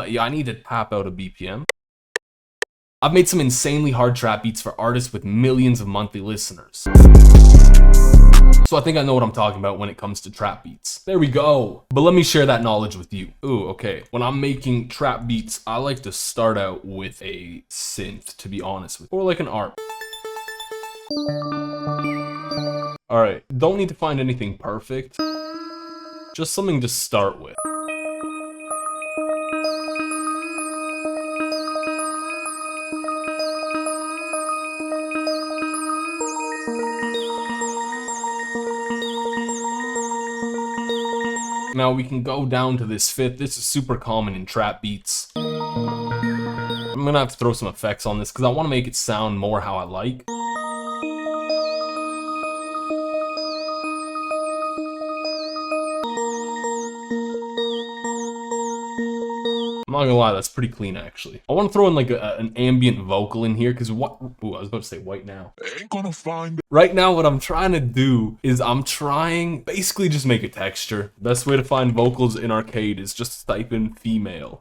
but yeah, I need to tap out a BPM. I've made some insanely hard trap beats for artists with millions of monthly listeners. So I think I know what I'm talking about when it comes to trap beats. There we go. But let me share that knowledge with you. Ooh, okay. When I'm making trap beats, I like to start out with a synth, to be honest with you. Or like an ARP. Alright, don't need to find anything perfect. Just something to start with. Now we can go down to this fifth. This is super common in trap beats. I'm gonna have to throw some effects on this because I want to make it sound more how I like. I'm not gonna lie, that's pretty clean actually. I want to throw in like an ambient vocal in here because what? Ooh, I was about to say white now. Ain't gonna find. Right now, what I'm trying to do is I'm trying basically just make a texture. Best way to find vocals in Arcade is just type in female.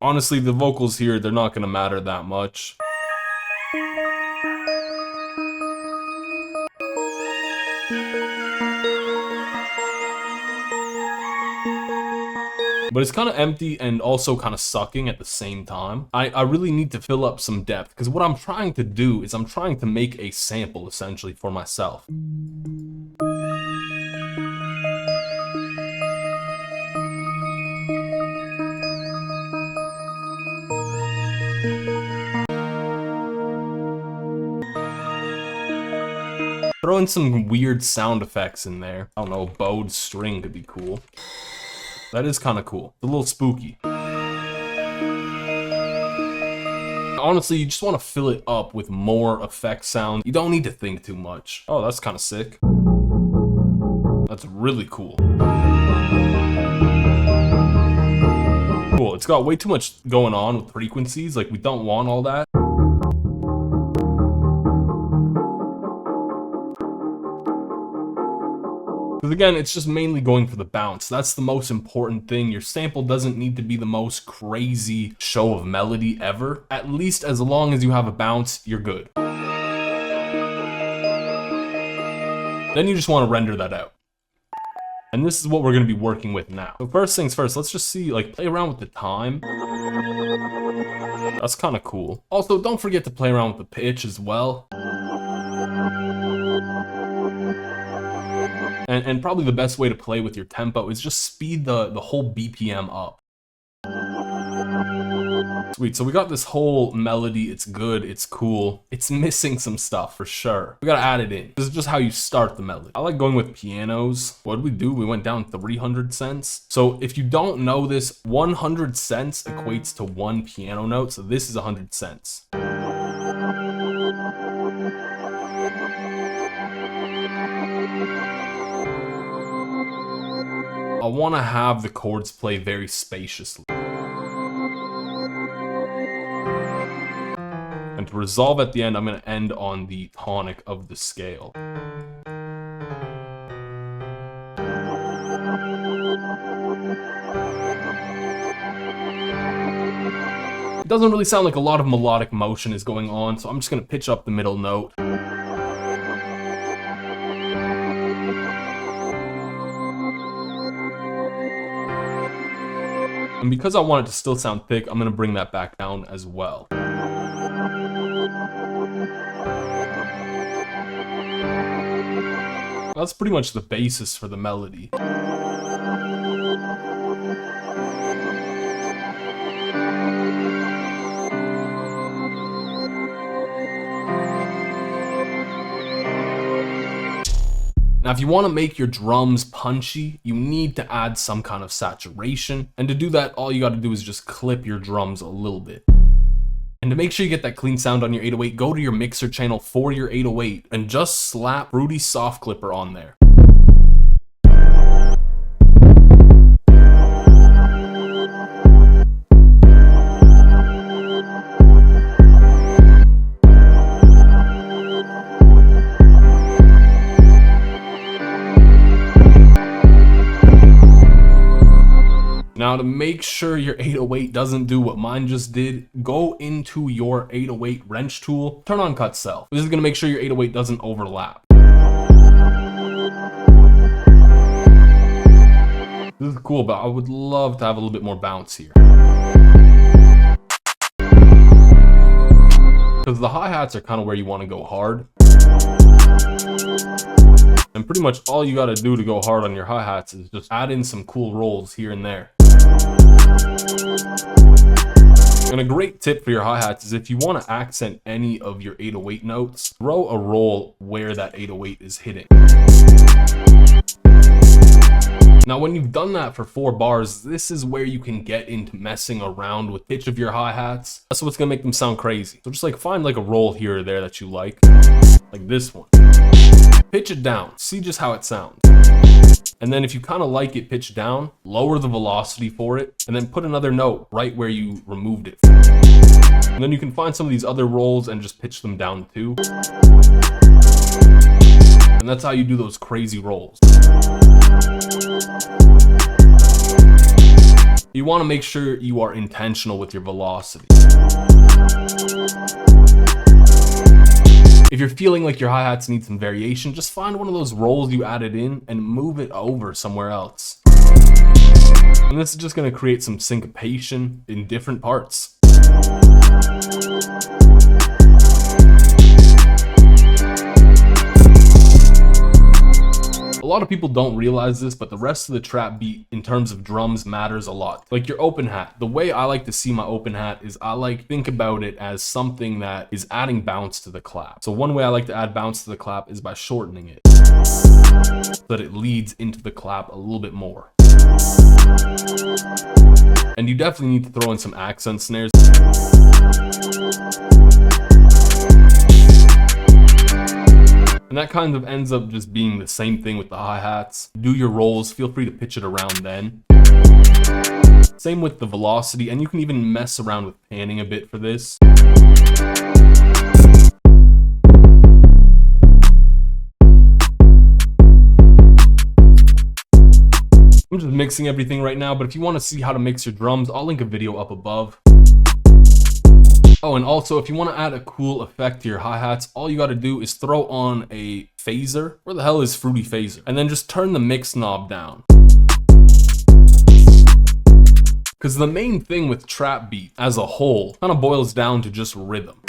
Honestly, the vocals here, they're not gonna matter that much. But it's kind of empty and also kind of sucking at the same time. I really need to fill up some depth because what I'm trying to do is I'm trying to make a sample essentially for myself. Throw in some weird sound effects in there. I don't know, bowed string could be cool. That is kind of cool. It's a little spooky. Honestly, you just want to fill it up with more effect sound. You don't need to think too much. Oh, that's kind of sick. That's really cool. Cool, it's got way too much going on with frequencies. Like, we don't want all that. Because again, it's just mainly going for the bounce. That's the most important thing. Your sample doesn't need to be the most crazy show of melody ever. At least as long as you have a bounce, you're good. Then you just want to render that out. And this is what we're going to be working with now. So first things first, let's just see, like, play around with the time. That's kind of cool. Also, don't forget to play around with the pitch as well. And probably the best way to play with your tempo is just speed the whole BPM up. Sweet, so we got this whole melody, it's good, it's cool. It's missing some stuff for sure. We gotta add it in. This is just how you start the melody. I like going with pianos. What did we do? We went down 300 cents. So if you don't know this, 100 cents equates to one piano note, so this is 100 cents. I want to have the chords play very spaciously. And to resolve at the end, I'm going to end on the tonic of the scale. It doesn't really sound like a lot of melodic motion is going on, so I'm just going to pitch up the middle note. And because I want it to still sound thick, I'm going to bring that back down as well. That's pretty much the basis for the melody. Now, if you want to make your drums punchy, you need to add some kind of saturation. And to do that, all you got to do is just clip your drums a little bit. And to make sure you get that clean sound on your 808, go to your mixer channel for your 808 and just slap Fruity Soft Clipper on there. Now Now, to make sure your 808 doesn't do what mine just did, go into your 808 wrench tool, turn on cut cell. This is going to make sure your 808 doesn't overlap. This is cool, but I would love to have a little bit more bounce here. Because the hi-hats are kind of where you want to go hard. And pretty much all you got to do to go hard on your hi-hats is just add in some cool rolls here and there. And a great tip for your hi-hats is if you want to accent any of your 808 notes, throw a roll where that 808 is hitting. Now, when you've done that for 4 bars, this is where you can get into messing around with pitch of your hi-hats. That's what's gonna make them sound crazy. So just like find like a roll here or there that you like this one. Pitch it down, see just how it sounds. And then if you kind of like it pitched down, lower the velocity for it, and then put another note right where you removed it. And then you can find some of these other rolls and just pitch them down too. And that's how you do those crazy rolls. You want to make sure you are intentional with your velocity. If you're feeling like your hi-hats need some variation, just find one of those rolls you added in and move it over somewhere else. And this is just going to create some syncopation in different parts. A lot of people don't realize this, but the rest of the trap beat in terms of drums matters a lot. Like your open hat. The way I like to see my open hat is think about it as something that is adding bounce to the clap. So one way I like to add bounce to the clap is by shortening it so that it leads into the clap a little bit more. And you definitely need to throw in some accent snares. And that kind of ends up just being the same thing with the hi-hats. Do your rolls, feel free to pitch it around then. Same with the velocity, and you can even mess around with panning a bit for this. I'm just mixing everything right now, but if you want to see how to mix your drums, I'll link a video up above. Oh, and also, if you want to add a cool effect to your hi-hats, all you got to do is throw on a phaser. Where the hell is Fruity Phaser? And then just turn the mix knob down. Because the main thing with trap beat as a whole kind of boils down to just rhythm.